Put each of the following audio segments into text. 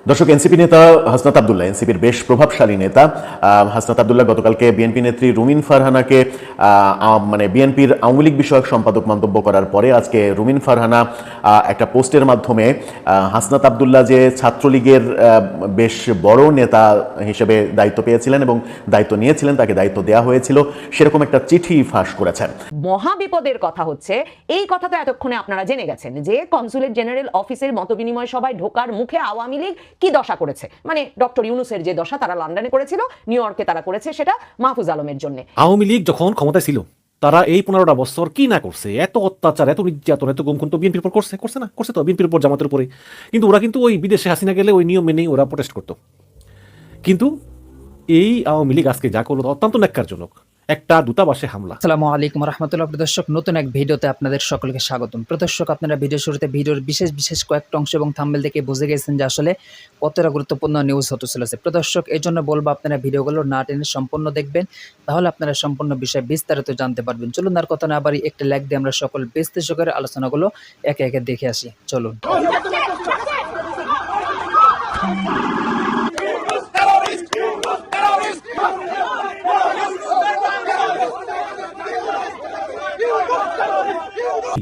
দর্শক, এনসিপি নেতা হাসনাত আব্দুল্লাহ, এনসিপির বেশ প্রভাবশালী নেতা হাসনাত আব্দুল্লাহ গতকালকে বিএনপি নেত্রী রুমিন ফারহানাকে বিএনপির আওয়ামী লীগ বিষয়ক সম্পাদক মন্তব্য করার পরে আজকে রুমিন ফারহানা একটা পোস্টের মাধ্যমে হাসনাত আব্দুল্লাহ যে ছাত্রলীগের বেশ বড় নেতা হিসেবে দায়িত্ব পেয়েছিলেন এবং দায়িত্ব নিয়েছিলেন, তাকে দায়িত্ব দেওয়া হয়েছিল, সেরকম একটা চিঠি ফাঁস করেছেন। মহা বিপদের কথা হচ্ছে, এই কথা তো এতক্ষণে আপনারা জেনে গেছেন যে কনসুলেট জেনারেল অফিসের মতবিনিময় সভায় ঢোকার মুখে আওয়ামী লীগ কি দশা করেছে। মানে ডক্টর ইউনূসের যে দশা তারা লন্ডনে করেছিল, নিউ ইয়র্কে তারা করেছে সেটা মাহফুজ আলমের জন্য। আওয়ামী লীগ যখন ক্ষমতায় ছিল তারা এই 15টা বছর কি না করছে, এত অত্যাচার, এত নির্যাতন, এত গুম খুন তো বিএনপির উপর করছে না, করছে তো বিএনপির উপর, জামাতের উপরে। কিন্তু ওরা কিন্তু ওই বিদেশে হাসিনা গেলে ওই নিয়ম মেনেই ওরা প্রোটেস্ট করতো। কিন্তু এই আওয়ামী লীগ আজকে যা করলো অত্যন্ত ন্যাক্কারজনক। একটা দূতাবাসে হামলা। আসসালামু আলাইকুম রহমতুল্লাহ। প্রদর্শক, নতুন এক ভিডিওতে আপনাদের সকলকে স্বাগতম। প্রদর্শক, আপনারা ভিডিও শুরুতে ভিডিওর বিশেষ কয়েকটা অংশ এবং থাম্বনেল দেখে বুঝে গেছেন যে আসলে কতটা গুরুত্বপূর্ণ নিউজ হতে চলেছে। প্রদর্শক, এই জন্য বলবো আপনারা ভিডিওগুলো না টেনে সম্পূর্ণ দেখবেন, তাহলে আপনারা সম্পূর্ণ বিষয় বিস্তারিত জানতে পারবেন। চলুন আর কথা না বাড়ি একটা লাইক দিয়ে আমরা সকল বিশ্লেষণ করে আলোচনাগুলো একে একে দেখে আসি। চলুন।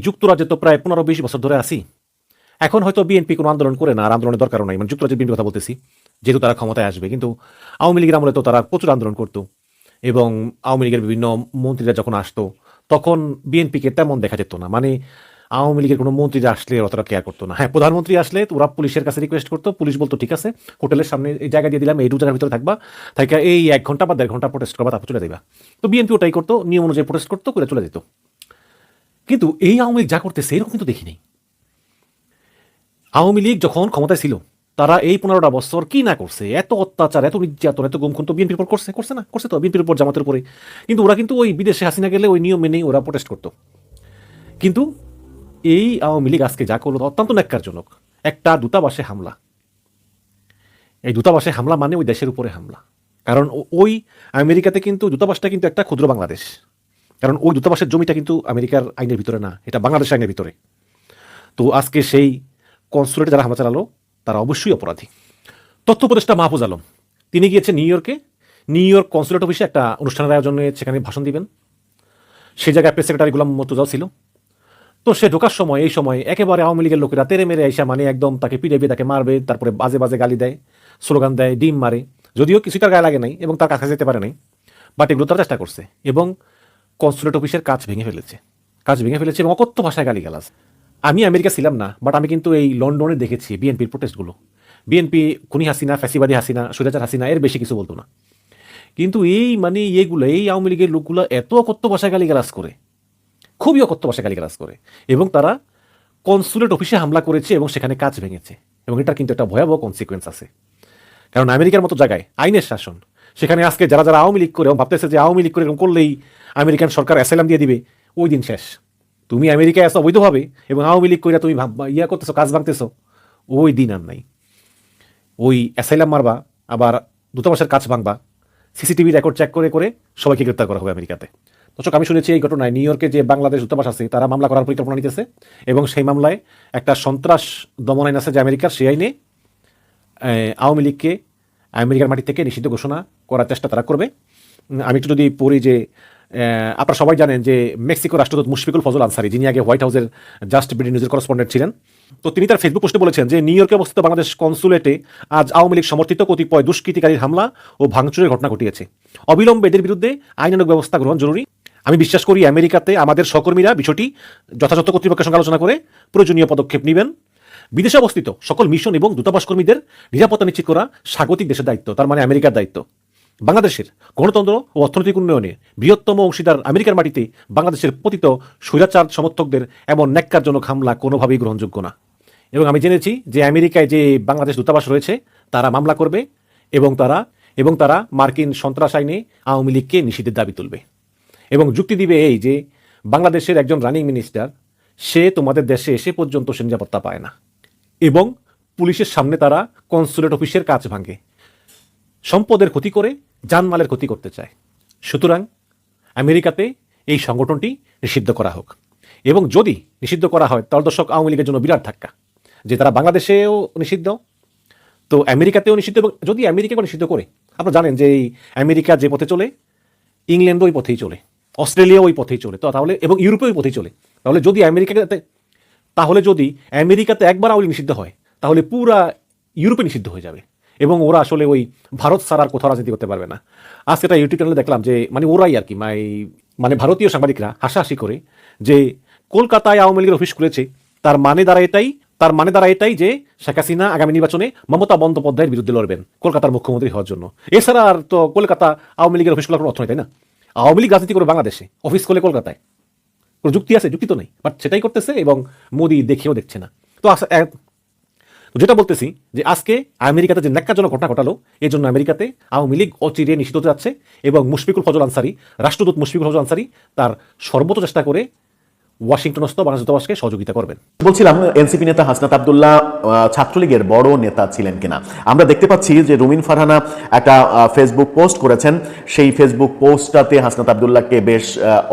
যুক্তরাজ্যে তো প্রায় 15-20 বছর ধরে আছি। এখন হয়তো বিএনপি কোনো আন্দোলন করে না, আর আন্দোলনের দরকারও নাই। মানে যুক্তরাজ্যের বিএনপির কথা বলতেছি, যেহেতু তারা ক্ষমতায় আসবে। কিন্তু আওয়ামী লীগের আমলে তো তারা প্রচুর আন্দোলন করতো, এবং আওয়ামী লীগের বিভিন্ন মন্ত্রীরা যখন আসতো তখন বিএনপিকে তেমন দেখা যেত না। মানে আওয়ামী লীগের কোনো মন্ত্রীরা আসলে অতটা কেয়ার করতো না। হ্যাঁ, প্রধানমন্ত্রী আসলে ওরা পুলিশের কাছে রিকোয়েস্ট করতো, পুলিশ বলতো ঠিক আছে, হোটেলের সামনে এই জায়গা দিয়ে দিলাম, এই 2 জায়গার ভিতরে থাকবা, থাকা এই 1 ঘন্টা বা 1.5 ঘন্টা প্রোটেস্ট করবা, তারপর চলে যাবা। তো বিএনপি ওটাই করতো, নিয়ম অনুযায়ী প্রোটেস্ট করতো, করে চলে যেত। কিন্তু এই আওয়ামী লীগ যা করতেছে এরকম কিন্তু দেখি নাই। আওয়ামী লীগ যখন ক্ষমতায় ছিল তারা এই 15টা বছর কি না করছে, এত অত্যাচার, এত নির্যাতন, এত গুম খুন তো বিএনপির উপর করছে না, করছে তো বিএনপির উপর, জামাতের উপরে। কিন্তু ওরা কিন্তু ওই বিদেশে হাসিনা গেলে ওই নিয়ম মেনেই ওরা প্রোটেস্ট করতো। কিন্তু এই আওয়ামী লীগ আজকে যা করলো অত্যন্ত ন্যাক্কারজনক। একটা দূতাবাসে হামলা। এই দূতাবাসে হামলা মানে ওই দেশের উপরে হামলা। কারণ ওই আমেরিকাতে কিন্তু দূতাবাসটা কিন্তু একটা ক্ষুদ্র বাংলাদেশ। কারণ ওই দূতাবাসের জমিটা কিন্তু আমেরিকার আইনের ভিতরে না, এটা বাংলাদেশের আইনের ভিতরে। তো আজকে সেই কনসুলেটে যারা হামলা চালালো তারা অবশ্যই অপরাধী। তথ্য উপদেষ্টা মাহফুজ আলম তিনি গিয়েছেন নিউ ইয়র্কে, নিউ ইয়র্ক কনসুলেট অফিসে একটা অনুষ্ঠানের আয়োজনে সেখানে ভাষণ দিবেন। সেই জায়গায় প্রেস সেক্রেটারি গোলাম মর্তুজাও ছিল। তো সে ঢোকার সময় এই সময় একেবারে আওয়ামী লীগের লোকেরা তেরে মেরে আইসা, মানে একদম তাকে পিটাইবে, তাকে মারবে, তারপরে বাজে বাজে গালি দেয়, স্লোগান দেয়, ডিম মারে। যদিও কিছুই তার গায়ে লাগে নাই এবং তার কাছে যেতে পারে নাই, বাট এগুলো তারা চেষ্টা করছে এবং কনসুলেট অফিসের কাজ ভেঙে ফেলেছে এবং অকথ্য ভাষায় গালিগালাজ। আমি আমেরিকা ছিলাম না, বাট আমি কিন্তু এই লন্ডনে দেখেছি বিএনপির প্রোটেস্টগুলো। বিএনপি খুনি হাসিনা, ফ্যাসিবাদী হাসিনা, স্বৈরাচার হাসিনা, এর বেশি কিছু বলতো না। কিন্তু এই এই আওয়ামী লীগের লোকগুলো এত অকথ্য ভাষায় গালিগালাজ করে, খুবই অকথ্য ভাষায় গালিগালাজ করে, এবং তারা কনসুলেট অফিসে হামলা করেছে এবং সেখানে কাজ ভেঙেছে। এবং এটার কিন্তু একটা ভয়াবহ কনসিকুয়েন্স আছে। কারণ আমেরিকার মতো জায়গায় আইনের শাসন, সেখানে আজকে যারা যারা আওয়ামী লীগ করে এবং ভাবতেছে যে আওয়ামী লীগ করে এরকম করলেই আমেরিকান সরকার অ্যাসাইলাম দিয়ে দিবে, ওই দিন শেষ। তুমি আমেরিকায় আসো অবৈধভাবে এবং আওয়ামী লীগ করে তুমি করতেছো, কাজ ভাঙতেছো, ওই দিন আর নাই। ওই অ্যাসাইলাম মারবা, আবার দূতাবাসের কাজ ভাঙবা, সিসিটিভি রেকর্ড চেক করে করে সবাইকে গ্রেপ্তার করা হবে আমেরিকাতে। দর্শক, আমি শুনেছি এই ঘটনায় নিউ ইয়র্কে যে বাংলাদেশ দূতাবাস আছে তারা মামলা করার পরিকল্পনা নিতেছে, এবং সেই মামলায় একটা সন্ত্রাস দমন আইন আছে যে আমেরিকার, সেই আইনে আওয়ামী লীগকে আমেরিকার মাটি থেকে নিষিদ্ধ ঘোষণা করার চেষ্টা তারা করবে। আমি একটু যদি পড়ি যে আপনারা সবাই জানেন যে মেক্সিকো রাষ্ট্রদূত মুশফিকুল ফজল আনসারি, যিনি আগে হোয়াইট হাউসের জাস্ট বিডি নিউজের করেসপন্ডেন্ট ছিলেন, তো তিনি তার ফেসবুক পোস্টে বলেছেন যে নিউ ইয়র্কে অবস্থিত বাংলাদেশ কনসুলেটে আজ আওয়ামী লীগ সমর্থিত কতিপয় দুষ্কৃতিকারীর হামলা ও ভাঙচুরের ঘটনা ঘটিয়েছে। অবিলম্বে এদের বিরুদ্ধে আইনানুগ ব্যবস্থা গ্রহণ জরুরি। আমি বিশ্বাস করি আমেরিকাতে আমাদের সহকর্মীরা বিষয়টি যথাযথ কর্তৃপক্ষের সঙ্গে আলোচনা করে প্রয়োজনীয় পদক্ষেপ নেবেন। বিদেশে অবস্থিত সকল মিশন এবং দূতাবাস কর্মীদের নিরাপত্তা নিশ্চিত করা স্বাগতিক দেশের দায়িত্ব, তার মানে আমেরিকার দায়িত্ব। বাংলাদেশের গণতন্ত্র ও অর্থনৈতিক উন্নয়নে বৃহত্তম অংশীদার আমেরিকার মাটিতে বাংলাদেশের পতিত স্বৈরাচার সমর্থকদের এমন ন্যাক্কারজনক হামলা কোনোভাবেই গ্রহণযোগ্য না। এবং আমি জেনেছি যে আমেরিকায় যে বাংলাদেশ দূতাবাস রয়েছে তারা মামলা করবে এবং তারা মার্কিন সন্ত্রাস আইনে আওয়ামী লীগকে নিষিদ্ধের দাবি তুলবে এবং যুক্তি দিবে এই যে বাংলাদেশের একজন রানিং মিনিস্টার, সে তোমাদের দেশে এসে পর্যন্ত সে নিরাপত্তা পায় না, এবং পুলিশের সামনে তারা কনসুলেট অফিসের কাজ ভাঙে, সম্পদের ক্ষতি করে জানমালের ক্ষতি করতে চায়। সুতরাং আমেরিকাতে এই সংগঠনটি নিষিদ্ধ করা হোক। এবং যদি নিষিদ্ধ করা হয় তাহলে দর্শক আওয়ামী লীগের জন্য বিরাট ধাক্কা, যে তারা বাংলাদেশেও নিষিদ্ধ, তো আমেরিকাতেও নিষিদ্ধ। এবং যদি আমেরিকাকে নিষিদ্ধ করে, আপনারা জানেন যে এই আমেরিকা যে পথে চলে, ইংল্যান্ডও ওই পথেই চলে, অস্ট্রেলিয়াও ওই পথেই চলে, তো তাহলে এবং ইউরোপেও ওই পথেই চলে। তাহলে যদি আমেরিকাতে একবার আওয়ামী লীগ নিষিদ্ধ হয় তাহলে পুরা ইউরোপে নিষিদ্ধ হয়ে যাবে এবং ওরা আসলে ওই ভারত ছাড়ার কোথাও রাজনীতি করতে পারবে না। আজকে একটা ইউটিউব চ্যানেলে দেখলাম যে মানে ওরাই আর কি মানে ভারতীয় সাংবাদিকরা হাসাহাসি করে যে কলকাতায় আওয়ামী লীগের অফিস খুলেছে, তার মানে দ্বারা এটাই যে শেখ হাসিনা আগামী নির্বাচনে মমতা বন্দ্যোপাধ্যায়ের বিরুদ্ধে লড়বেন কলকাতার মুখ্যমন্ত্রী হওয়ার জন্য। এছাড়া আর তো কলকাতা আওয়ামী লীগের অফিস খোলার কোনো অর্থ নেই, তাই না? আওয়ামী লীগ রাজনীতি করে বাংলাদেশে, অফিস খোলে কলকাতায়, কোনো যুক্তি আছে? যুক্তি তো নেই, বাট সেটাই করতেছে এবং মোদি দেখেও দেখছে না। তো যেটা বলতেছি যে আজকে আমেরিকাতে যে ন্যাক্কাজনক ঘটনা ঘটালো, এই জন্য আমেরিকাতে আওয়ামী লীগ অচিরে নিষিদ্ধ হতে যাচ্ছে এবং মুশফিকুল ফজল আনসারী, রাষ্ট্রদূত মুশফিকুল ফজল আনসারী তার সর্বোচ্চ চেষ্টা করে ওয়াশিংটনস্থ বাংলাদেশ দূতাবাসকে সহযোগিতা করবেন। বলছিলাম এনসিপি নেতা হাসনাত আব্দুল্লাহ ছাত্রলীগের বড় নেতা ছিলেন কিনা। আমরা দেখতে পাচ্ছি যে রুমিন ফারহানা একটা ফেসবুক পোস্ট করেছেন, সেই ফেসবুক পোস্টটাতে হাসনাত আব্দুল্লাহকে বেশ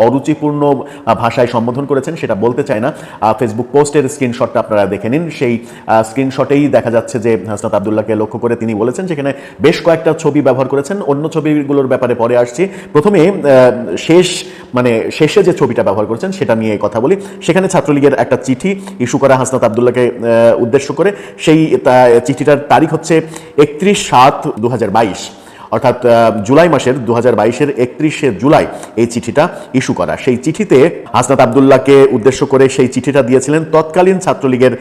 অরুচিপূর্ণ ভাষায় সম্বোধন করেছেন, সেটা বলতে চায় না। ফেসবুক পোস্টের স্ক্রিনশটটা আপনারা দেখে নিন, সেই স্ক্রিনশটেই দেখা যাচ্ছে যে হাসনাত আব্দুল্লাহকে লক্ষ্য করে তিনি বলেছেন, সেখানে বেশ কয়েকটা ছবি ব্যবহার করেছেন। অন্য ছবিগুলোর ব্যাপারে পরে আসছি, প্রথমে শেষে যে ছবিটা ব্যবহার করেছেন সেটা নিয়ে কথা বলি। সেখানে ছাত্রলীগের একটা চিঠি ইস্যু করা হাসনাত আব্দুল্লাহকে উদ্দেশ্য করে, সেই চিঠিটার তারিখ হচ্ছে 31/7/2022, অর্থাৎ জুলাই মাসের 2022-এর 31শে জুলাই এই চিঠিটা ইস্যু করা। সেই চিঠিতে হাসনাত আব্দুল্লাহকে উদ্দেশ্য করে সেই চিঠিটা দিয়েছিলেন তৎকালীন ছাত্রলীগের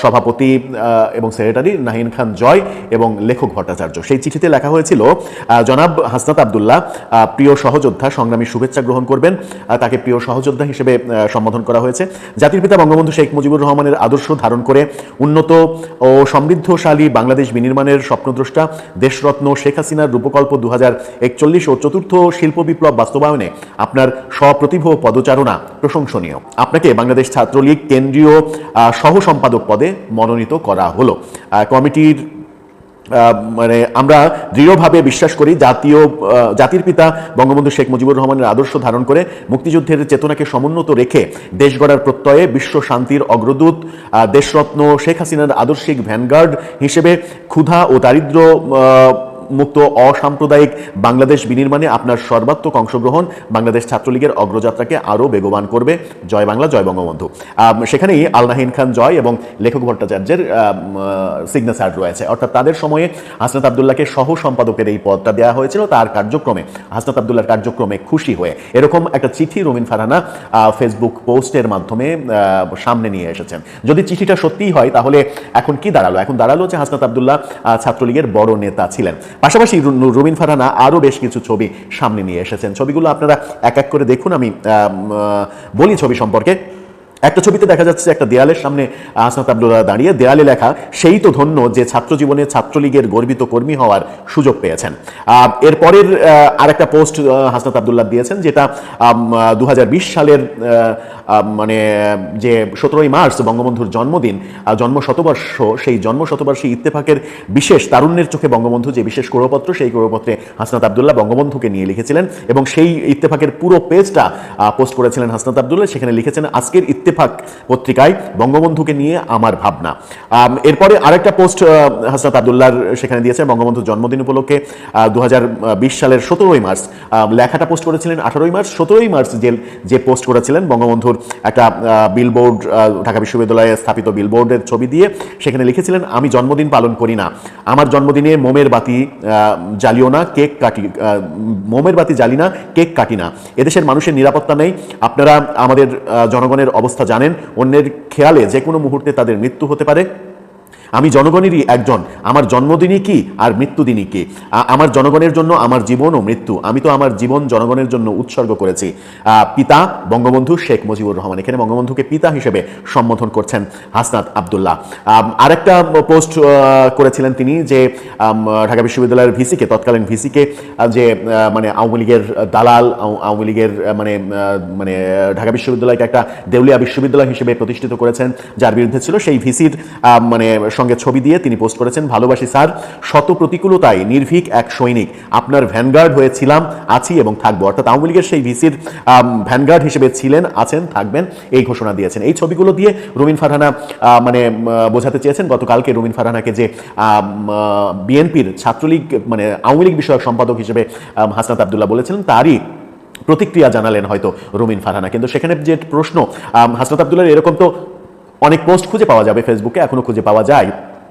সভাপতি এবং সেক্রেটারি নাহিন খান জয় এবং লেখক ভট্টাচার্য। সেই চিঠিতে লেখা হয়েছিল, জনাব হাসনাত আব্দুল্লাহ প্রিয় সহযোদ্ধা, সংগ্রামী শুভেচ্ছা গ্রহণ করবেন। তাকে প্রিয় সহযোদ্ধা হিসেবে সম্বোধন করা হয়েছে। জাতির পিতা বঙ্গবন্ধু শেখ মুজিবুর রহমানের আদর্শ ধারণ করে উন্নত ও সমৃদ্ধশালী বাংলাদেশ বিনির্মাণের স্বপ্নদ্রষ্টা দেশরত্ন শেখ হাসিনার রূপকল্প 2041 ও চতুর্থ শিল্প বিপ্লব বাস্তবায়নে আপনার সপ্রতিভ পদচারণা প্রশংসনীয়। আপনাকে বাংলাদেশ ছাত্রলীগ কেন্দ্রীয় সহ সম্পাদক পদে মনোনীত করা হলো। কমিটির আমরা দৃঢ়ভাবে বিশ্বাস করি জাতির পিতা বঙ্গবন্ধু শেখ মুজিবুর রহমানের আদর্শ ধারণ করে মুক্তিযুদ্ধের চেতনাকে সমুন্নত রেখে দেশ গড়ার প্রত্যয়ে বিশ্ব শান্তির অগ্রদূত দেশরত্ন শেখ হাসিনার আদর্শিক ভ্যানগার্ড হিসেবে ক্ষুধা ও দারিদ্র্য মুক্ত অসাম্প্রদায়িক বাংলাদেশ বিনির্মাণে আপনার সর্বাত্মক অংশগ্রহণ বাংলাদেশ ছাত্রলীগের অগ্রযাত্রাকে আরও বেগবান করবে। জয় বাংলা, জয় বঙ্গবন্ধু। সেখানেই আল নাহিন খান জয় এবং লেখক ভট্টাচার্যের সিগনেচার রয়েছে, অর্থাৎ তাদের সময়ে হাসনাত আব্দুল্লাহকে সহ সম্পাদকের এই পদটা দেওয়া হয়েছিল। তার কার্যক্রমে, হাসনাত আব্দুল্লাহর কার্যক্রমে খুশি হয়ে এরকম একটা চিঠি রুমিন ফারহানা ফেসবুক পোস্টের মাধ্যমে সামনে নিয়ে এসেছেন। যদি চিঠিটা সত্যিই হয় তাহলে এখন কি দাঁড়ালো? এখন দাঁড়ালো যে হাসনাত আব্দুল্লাহ ছাত্রলীগের বড় নেতা ছিলেন। পাশাপাশি রুমিন ফারহানা আরও বেশ কিছু ছবি সামনে নিয়ে এসেছেন। ছবিগুলো আপনারা এক এক করে দেখুন, আমি বলি ছবি সম্পর্কে। একটা ছবিতে দেখা যাচ্ছে একটা দেয়ালের সামনে হাসনাত আব্দুল্লাহ দাঁড়িয়ে, দেয়ালে লেখা, সেই তো ধন্য যে ছাত্র জীবনে ছাত্রলীগের গর্বিত কর্মী হওয়ার সুযোগ পেয়েছেন। এরপরের আরেকটা পোস্ট হাসনাত আব্দুল্লাহ দিয়েছেন, যেটা 2020 সালের যে 17ই মার্চ বঙ্গবন্ধুর জন্মদিন, জন্মশতবর্ষ, সেই জন্মশতবর্ষী ইত্তেফাকের বিশেষ তারুণ্যের চোখে বঙ্গবন্ধু যে বিশেষ করপত্র, সেই করপত্রে হাসনাত আব্দুল্লাহ বঙ্গবন্ধুকে নিয়ে লিখেছিলেন এবং সেই ইত্তেফাকের পুরো পেজটা পোস্ট করেছিলেন হাসনাত আব্দুল্লাহ। সেখানে লিখেছেন, আজকের ইত্তেফাক পত্রিকায় বঙ্গবন্ধুকে নিয়ে আমার ভাবনা। এরপরে আরেকটা পোস্ট হাসনাত আব্দুল্লাহর সেখানে দিয়েছেন বঙ্গবন্ধুর জন্মদিন উপলক্ষে 2020 সালের 17ই মার্চ। লেখাটা পোস্ট করেছিলেন 18ই মার্চ। 17ই মার্চ যে পোস্ট করেছিলেন বঙ্গবন্ধুর একটা বিলবোর্ড, ঢাকা বিশ্ববিদ্যালয়ে স্থাপিত বিলবোর্ডের ছবি দিয়ে সেখানে লিখেছিলেন, আমি জন্মদিন পালন করি না, আমার জন্মদিনে মোমের বাতি জ্বালিও না, কেক কাটি, মোমের বাতি জ্বালি না, কেক কাটি না। এদেশের মানুষের নিরাপত্তা নেই, আপনারা আমাদের জনগণের অবস্থা জানেন, অন্যের খেয়ালে যে কোনো মুহূর্তে তাদের মৃত্যু হতে পারে। আমি জনগণেরই একজন, আমার জন্মদিনই কি আর মৃত্যুদিনই কি, আমার জনগণের জন্য আমার জীবন ও মৃত্যু, আমি তো আমার জীবন জনগণের জন্য উৎসর্গ করেছি। পিতা বঙ্গবন্ধু শেখ মুজিবুর রহমান, এখানে বঙ্গবন্ধুকে পিতা হিসেবে সম্বোধন করছেন হাসনাত আব্দুল্লাহ। আরেকটা পোস্ট করেছিলেন তিনি, যে ঢাকা বিশ্ববিদ্যালয়ের ভিসিকে, তৎকালীন ভিসিকে যে আওয়ামী লীগের দালাল, আওয়ামী লীগের ঢাকা বিশ্ববিদ্যালয়কে একটা দেউলিয়া বিশ্ববিদ্যালয় হিসেবে প্রতিষ্ঠিত করেছেন, যার বিরুদ্ধে ছিল সেই ভিসির সঙ্গে ছবি দিয়ে তিনি পোস্ট করেছেন, ভালোবাসি স্যার, শত প্রতিকূলতায় নির্ভীক এক সৈনিক, আপনার ভ্যানগার্ড হয়েছিলাম, আছি এবং থাকবো। অর্থাৎ আওয়ামী লীগের সেই ভিসির ভ্যানগার্ড হিসেবে ছিলেন, আছেন, থাকবেন, এই ঘোষণা দিয়েছেন। এই ছবিগুলো দিয়ে রুমিন ফারহানা মানে বোঝাতে চেয়েছেন গতকালকে রুমিন ফারহানাকে যে বিএনপির ছাত্রলীগ মানে আওয়ামী লীগ বিষয়ক সম্পাদক হিসেবে হাসনাত আব্দুল্লাহ বলেছিলেন, তারই প্রতিক্রিয়া জানালেন হয়তো রুমিন ফারহানা। কিন্তু সেখানে যে প্রশ্ন, হাসনাত আব্দুল্লাহর এরকম তো অনেক পোস্ট খুঁজে পাওয়া যাবে ফেসবুকে, এখনো খুঁজে পাওয়া যায়।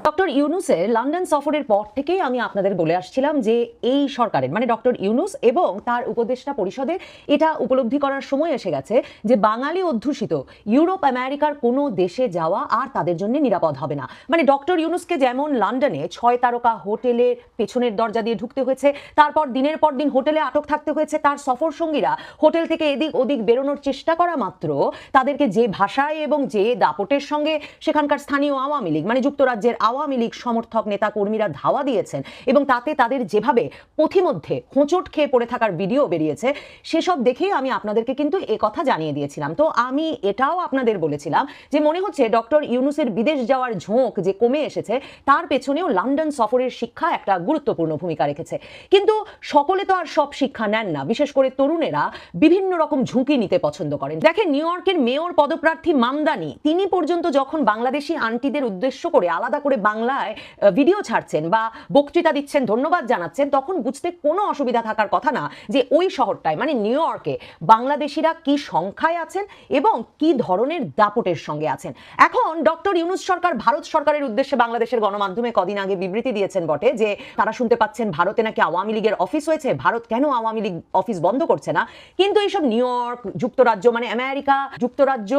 ডক্টর ইউনুসের লন্ডন সফরের পর থেকেই আমি আপনাদের বলে আসছিলাম যে এই সরকারের মানে ডক্টর ইউনুস এবং তার উপদেষ্টা পরিষদের এটা উপলব্ধি করার সময় এসে গেছে যে বাঙালি অধ্যুষিত ইউরোপ আমেরিকার কোনো দেশে যাওয়া আর তাদের জন্য নিরাপদ হবে না। মানে ডক্টর ইউনুসকে যেমন লন্ডনে 6 তারকা হোটেলের পেছনের দরজা দিয়ে ঢুকতে হয়েছে, তারপর দিনের পর দিন হোটেলে আটক থাকতে হয়েছে, তার সফর সঙ্গীরা হোটেল থেকে এদিক ওদিক বেরোনোর চেষ্টা করা মাত্র তাদেরকে যে ভাষায় এবং যে দাপটের সঙ্গে সেখানকার স্থানীয় আওয়ামী লীগ মানে যুক্তরাজ্যের আওয়ামী লীগ সমর্থক নেতা কর্মীরা ধাওয়া দিয়েছেন এবং তাতে তাদের যেভাবে পথিমধ্যে হোঁচট খেয়ে পড়ে থাকার ভিডিও বেরিয়েছে, সেসব দেখেই আমি আপনাদেরকে কিন্তু কথা জানিয়ে দিয়েছিলাম। তো আমি এটাও আপনাদের বলেছিলাম যে মনে হচ্ছে ডক্টর ইউনুসের বিদেশ যাওয়ার ঝোঁক যে কমে এসেছে তার পেছনেও লন্ডন সফরের শিক্ষা একটা গুরুত্বপূর্ণ ভূমিকা রেখেছে। কিন্তু সকলে তো আর সব শিক্ষা নেন না, বিশেষ করে তরুণেরা বিভিন্ন রকম ঝুঁকি নিতে পছন্দ করেন। দেখেন, নিউ ইয়র্কের মেয়র পদপ্রার্থী মামদানি তিনি পর্যন্ত যখন বাংলাদেশি আন্টিদের উদ্দেশ্য করে আলাদা করে বাংলায় ভিডিও ছাড়ছেন বা বক্তৃতা দিচ্ছেন, ধন্যবাদ জানাচ্ছেন, তখন বুঝতে কোনো অসুবিধা থাকার কথা না যে ওই শহরটায় মানে নিউ ইয়র্কে বাংলাদেশিরা কি সংখ্যায় আছেন এবং কি ধরনের দাপটের সঙ্গে আছেন। এখন ডক্টর ইউনুস সরকার ভারত সরকারের উদ্দেশ্যে বাংলাদেশের গণমাধ্যমে কদিন আগে বিবৃতি দিয়েছেন বটে যে তারা শুনতে পাচ্ছেন ভারতে নাকি আওয়ামী লীগের অফিস হয়েছে, ভারত কেন আওয়ামী লীগ অফিস বন্ধ করছে না। কিন্তু এইসব নিউ ইয়র্ক, যুক্তরাজ্য মানে আমেরিকা যুক্তরাজ্য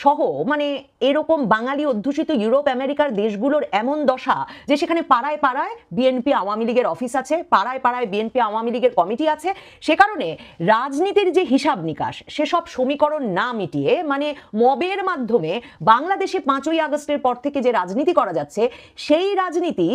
সহ মানে এরকম বাঙালি অধ্যুষিত ইউরোপ আমেরিকার দেশগুলোর এমন দশা যে সেখানে পাড়ায় পাড়ায় বিএনপি আওয়ামী লীগের অফিস আছে, পাড়ায় পাড়ায় বিএনপি আওয়ামী লীগের কমিটি আছে। সে কারণে রাজনীতির যে হিসাব নিকাশ সেসব সমীকরণ না মিটিয়ে মানে মবের মাধ্যমে বাংলাদেশে 5ই আগস্টের পর থেকে যে রাজনীতি করা যাচ্ছে সেই রাজনীতি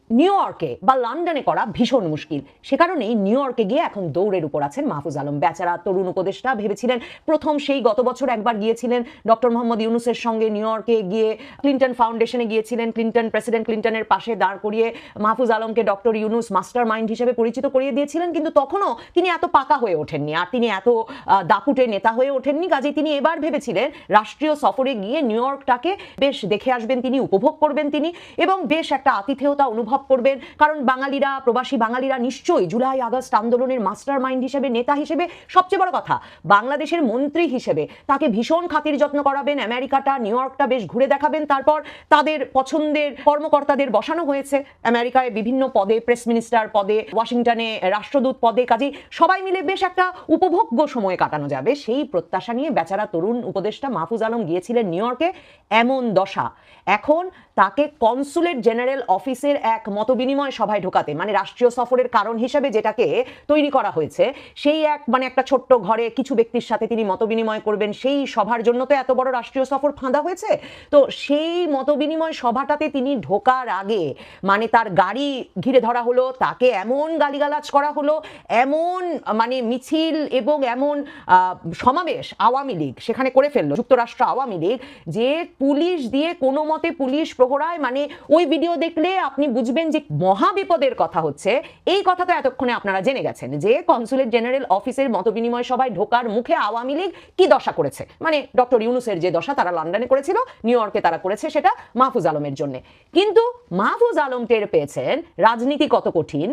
নিউ ইয়র্কে বা লন্ডনে করা ভীষণ মুশকিল। সে কারণেই নিউ ইয়র্কে গিয়ে এখন দৌড়ের উপর আছেন মাহফুজ আলম। বেচারা তরুণ উপদেষ্টা ভেবেছিলেন প্রথম সেই গত বছর একবার গিয়েছিলেন ডক্টর মোহাম্মদ ইউনুসের সঙ্গে নিউ ইয়র্কে গিয়ে ক্লিন্টন ফাউন্ডেশনে গিয়েছিলেন, প্রেসিডেন্ট ক্লিন্টনের পাশে দাঁড় করিয়ে মাহফুজ আলমকে ডক্টর ইউনুস মাস্টার মাইন্ড হিসেবে পরিচিত করিয়ে দিয়েছিলেন। কিন্তু তখনও তিনি এত পাকা হয়ে ওঠেননি আর তিনি এত দাপুটে নেতা হয়ে ওঠেননি। কাজেই তিনি এবার ভেবেছিলেন রাষ্ট্রীয় সফরে গিয়ে নিউ ইয়র্কটাকে বেশ দেখে আসবেন তিনি, উপভোগ করবেন তিনি এবং বেশ একটা আতিথেয়তা অনুভব করবেন। কারণ বাঙালিরা, প্রবাসী বাঙালিরা নিশ্চয়ই জুলাই আগস্ট আন্দোলনের মাস্টার মাইন্ড হিসেবে, নেতা হিসেবে, সবচেয়ে বড় কথা বাংলাদেশের মন্ত্রী হিসেবে তাকে ভীষণ খাতির যত্ন করাবেন, আমেরিকাটা নিউ ইয়র্কটা বেশ ঘুরে দেখাবেন। তারপর তাদের পছন্দের কর্মকর্তাদের বসানো হয়েছে আমেরিকায় বিভিন্ন পদে, প্রেস মিনিস্টার পদে, ওয়াশিংটনে রাষ্ট্রদূত পদে। কাজেই সবাই মিলে বেশ একটা উপভোগ্য সময় কাটানো যাবে সেই প্রত্যাশা নিয়ে বেচারা তরুণ উপদেষ্টা মাহফুজ আলম গিয়েছিলেন নিউ ইয়র্কে। এমন দশা এখন তাকে কনসুলেট জেনারেল অফিসের এক মতবিনিময় সভায় ঢোকাতে মানে রাষ্ট্রীয় সফরের কারণ হিসেবে যেটাকে তৈরি করা হয়েছে সেই এক মানে একটা ছোট্ট ঘরে কিছু ব্যক্তির সাথে তিনি মতবিনিময় করবেন, সেই সভার জন্য তো এত বড় রাষ্ট্রীয় সফর ফাঁদা হয়েছে। তো সেই মতবিনিময় সভাটাতে তিনি ঢোকার আগে মানে তার গাড়ি ঘিরে ধরা হলো, তাকে এমন গালিগালাজ করা হলো, এমন মানে মিছিল এবং এমন সমাবেশ আওয়ামী লীগ সেখানে করে ফেললো, যুক্তরাষ্ট্র আওয়ামী লীগ, যে পুলিশ দিয়ে কোনো মতে পুলিশ প্রহরায় মানে ওই ভিডিও দেখলে আপনি বুঝবেন যে মহা বিপদের কথা হচ্ছে। এই কথা তো এতক্ষণে আপনারা জেনে গেছেন যে কনসুলেট জেনারেল অফিসের মতবিনিময় সভায় ঢোকার মুখে আওয়ামী লীগ কি দশা করেছে। মানে ডক্টর ইউনুসের যে দশা তারা লন্ডনে করেছিল, নিউ ইয়র্কে তারা করেছে সেটা মাহফুজ আলমের জন্য। কিন্তু মাহফুজ আলম টের পেয়েছেন রাজনীতি কত কঠিন।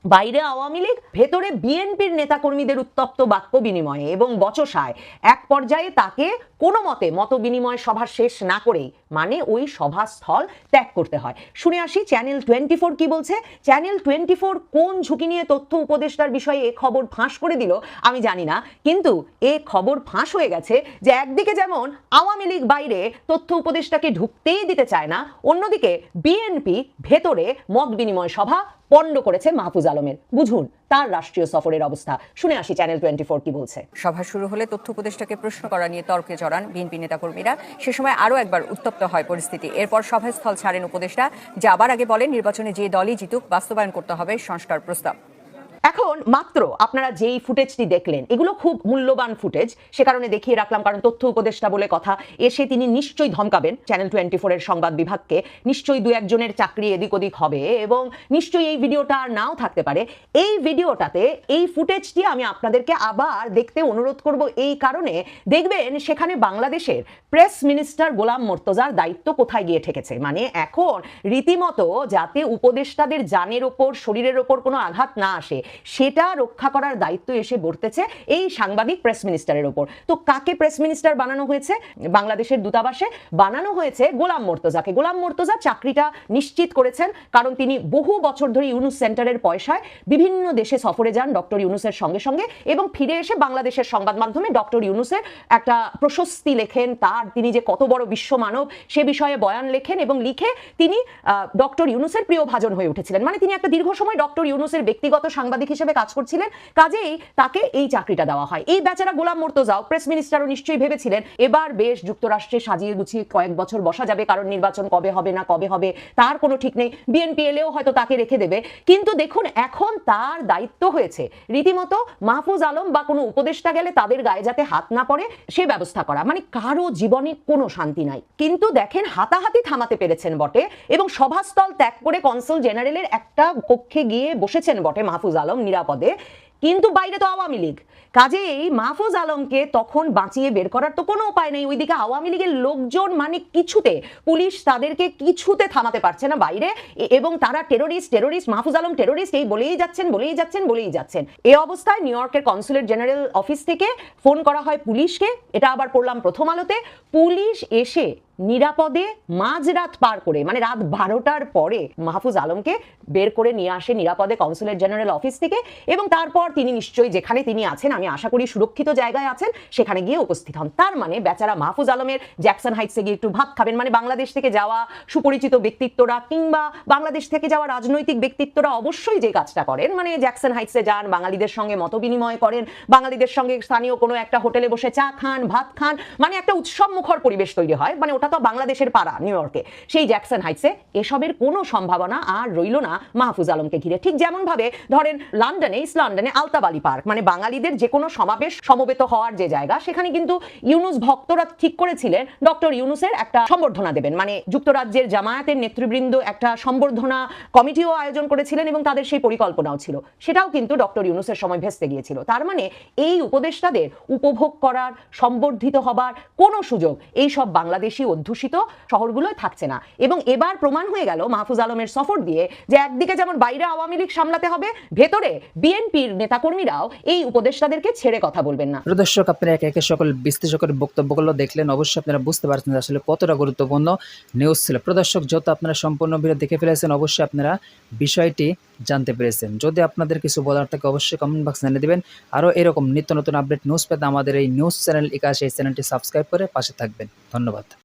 বাইরে আওয়ামী লীগ, ভেতরে বিএনপির নেতাকর্মীদের উত্তপ্ত বাক্য বিনিময়ে এবং বচসায় এক পর্যায়ে তাকে কোনো মতে মত বিনিময় সভা শেষ না করেই মানে ওই সভাস্থল ত্যাগ করতে হয়। শুনে আসি চ্যানেল 24 কি বলছে। চ্যানেল 24 কোন ঝুঁকি নিয়ে তথ্য উপদেষ্টার বিষয়ে এ খবর ফাঁস করে দিল আমি জানি না, কিন্তু এ খবর ফাঁস হয়ে গেছে যে একদিকে যেমন আওয়ামী লীগ বাইরে তথ্য উপদেষ্টাকে ঢুকতেই দিতে চায় না, অন্যদিকে বিএনপি ভেতরে মত বিনিময় সভা পণ্ড করেছে মাহফুজ আলমের। বুঝুন তার রাষ্ট্রীয় সফরের অবস্থা। শুনে আসি চ্যানেল 24 কি বলছে। সভা শুরু হলে তথ্য উপদেষ্টাকে প্রশ্ন করা নিয়ে তর্কে জড়ান বিএনপি নেতাকর্মীরা। সে সময় আরও একবার উত্তপ্ত হয় পরিস্থিতি। এরপর সভাস্থল ছাড়েন উপদেষ্টা, যাবার আগে বলেন নির্বাচনে যে দলই জিতুক বাস্তবায়ন করতে হবে সংস্কার প্রস্তাব। এখন মাত্র আপনারা যেই ফুটেজটি দেখলেন এগুলো খুব মূল্যবান ফুটেজ, সে কারণে দেখিয়ে রাখলাম, কারণ তথ্য উপদেষ্টা বলে কথা, এসে তিনি নিশ্চয়ই ধমকাবেন চ্যানেল 24 এর সংবাদ বিভাগকে, নিশ্চয়ই দু একজনের চাকরি এদিক ওদিক হবে এবং নিশ্চয়ই এই ভিডিওটা আর নাও থাকতে পারে। এই ভিডিওটাতে এই ফুটেজটি আমি আপনাদেরকে আবার দেখতে অনুরোধ করব, এই কারণে দেখবেন সেখানে বাংলাদেশের প্রেস মিনিস্টার গোলাম মোর্তজার দায়িত্ব কোথায় গিয়ে ঠেকেছে। মানে এখন রীতিমতো যাতে উপদেষ্টাদের জানের ওপর শরীরের ওপর কোনো আঘাত না আসে সেটা রক্ষা করার দায়িত্ব এসে বর্তেছে এই সাংবাদিক প্রেস মিনিস্টারের ওপর। তো কাকে প্রেস মিনিস্টার বানানো হয়েছে? বাংলাদেশের দূতাবাসে বানানো হয়েছে গোলাম মোর্তজাকে। গোলাম মোর্তজা চাকরিটা নিশ্চিত করেছেন কারণ তিনি বহু বছর ধরে ইউনুস সেন্টারের পয়সায় বিভিন্ন দেশে সফরে যান ডক্টর ইউনুসের সঙ্গে সঙ্গে এবং ফিরে এসে বাংলাদেশের সংবাদ মাধ্যমে ডক্টর ইউনুসের একটা প্রশস্তি লেখেন, তিনি যে কত বড় বিশ্ব মানব সে বিষয়ে বয়ান লেখেন এবং লিখে তিনি ডক্টর ইউনুসের প্রিয় ভাজন হয়ে উঠেছিলেন। মানে তিনি একটা দীর্ঘ সময় ডক্টর ইউনুসের ব্যক্তিগত সাংবাদিক হিসেবে কাজ করছিলেন, কাজেই তাকে এই চাকরিটা দেওয়া হয়। এই বেচারা গোলাম মোর্তজাও প্রেস মিনিস্টারও নিশ্চয়ই ভেবেছিলেন এবার বেশ যুক্তরাষ্ট্রে সাজিয়ে গুছিয়ে কয়েক বছর বসা যাবে, কারণ নির্বাচন কবে হবে না কবে হবে তার কোনো ঠিক নেই, বিএনপি এলেও হয়তো তাকে রেখে দেবে। কিন্তু দেখুন এখন তার দায়িত্ব হয়েছে রীতিমতো মাহফুজ আলম বা কোনো উপদেষ্টা গেলে তাদের গায়ে যাতে হাত না পড়ে সে ব্যবস্থা করা। মানে কারো জীবনে কোনো শান্তি নাই। কিন্তু দেখেন হাতাহাতি থামাতে পেরেছেন বটে এবং সভাস্থল ত্যাগ করে কনসাল জেনারেলের একটা কক্ষে গিয়ে বসেছেন বটে মাহফুজ আলম নিরাপদে, কিন্তু বাইরে তো আওয়ামী লীগ, কাজেই মাহফুজ আলমকে তখন বাঁচিয়ে বের করার তো কোনো উপায় নেই। ওইদিকে আওয়ামী লীগের লোকজন মানে কিছুতে, পুলিশ তাদেরকে কিছুতে থামাতে পারছে না বাইরে, এবং তারা টেরোরিস্ট মাহফুজ আলম টেরোরিস্ট এই বলেই যাচ্ছেন। এই অবস্থায় নিউ ইয়র্কের কনসুলেট জেনারেল অফিস থেকে ফোন করা হয় পুলিশকে, এটা আবার পড়লাম প্রথম আলোতে। পুলিশ এসে নিরাপদে মাঝরাত পার করে মানে রাত 12টার পরে মাহফুজ আলমকে বের করে নিয়ে আসে নিরাপদে কনসুলেট জেনারেল অফিস থেকে এবং তারপর তিনি নিশ্চয়ই যেখানে তিনি আছেন, আমি আশা করি সুরক্ষিত জায়গায় আছেন, সেখানে গিয়ে উপস্থিত হন। তার মানে বেচারা মাহফুজ আলমের জ্যাকসন হাইটসে গিয়ে একটু ভাত খাবেন, মানে বাংলাদেশ থেকে যাওয়া সুপরিচিত ব্যক্তিত্বরা কিংবা বাংলাদেশ থেকে যাওয়া রাজনৈতিক ব্যক্তিত্বরা অবশ্যই যে কাজটা করেন, মানে জ্যাকসন হাইটসে যান, বাঙালিদের সঙ্গে মত বিনিময় করেন, বাঙালিদের সঙ্গে স্থানীয় কোনো একটা হোটেলে বসে চা খান, ভাত খান, মানে একটা উৎসব মুখর পরিবেশ তৈরি হয়। মানে ওটা তো বাংলাদেশের পাড়া নিউ ইয়র্কে, সেই জ্যাকসন হাইটসে এসবের কোনো সম্ভাবনা আর রইল না মাহফুজ আলমকে ঘিরে। ঠিক যেমন ভাবে ধরেন লন্ডনে, ইস্ট লন্ডনে আলতাবালি পার্ক, মানে বাঙালিদের যে কোনো সমাবেশ সমবেত হওয়ার যে জায়গা, সেখানে কিন্তু ইউনুস ভক্তরা ঠিক করেছিলেন ডক্টর ইউনুসের একটা সম্বর্ধনা দেবেন। মানে যুক্তরাজ্যের জামায়াতের নেতৃবৃন্দ একটা সম্বর্ধনা কমিটিও আয়োজন করেছিলেন এবং তাদের সেই পরিকল্পনাও ছিল, সেটাও কিন্তু ডক্টর ইউনুসের সময় ভেস্তে গিয়েছিল। তার মানে এই উপদেষ্টাদের উপভোগ করার, সম্বর্ধিত হবার কোনো সুযোগ এই সব বাংলাদেশি অধ্যুষিত শহরগুলোয় থাকছে না। এবং এবার প্রমাণ হয়ে গেল মাহফুজ আলমের সফর দিয়ে যে একদিকে যেমন বাইরে আওয়ামী লীগ সামলাতে হবে, ভেতরে বিএনপির নেতাকর্মীরাও এই উপদেষ্টাদেরকে ছেড়ে কথা বলবেন না। দর্শক আপনারা একে একে সকল বিশ্লেষকের বক্তব্যগুলো দেখলেন, অবশ্যই আপনারা বুঝতে পারছেন যে আসলে কতটা গুরুত্বপূর্ণ নিউজ ছিল। প্রদর্শক যত আপনারা সম্পূর্ণ ভিডিও দেখে ফেলেছেন, অবশ্যই আপনারা বিষয়টি জানতে পেরেছেন। যদি আপনাদের কিছু বলার থাকে অবশ্যই কমেন্ট বক্সে জানিয়ে দেবেন। আরও এরকম নিত্য নতুন আপডেট নিউজ পেতে আমাদের এই নিউজ চ্যানেল ইকাশ এই চ্যানেলটি সাবস্ক্রাইব করে পাশে থাকবেন। ধন্যবাদ।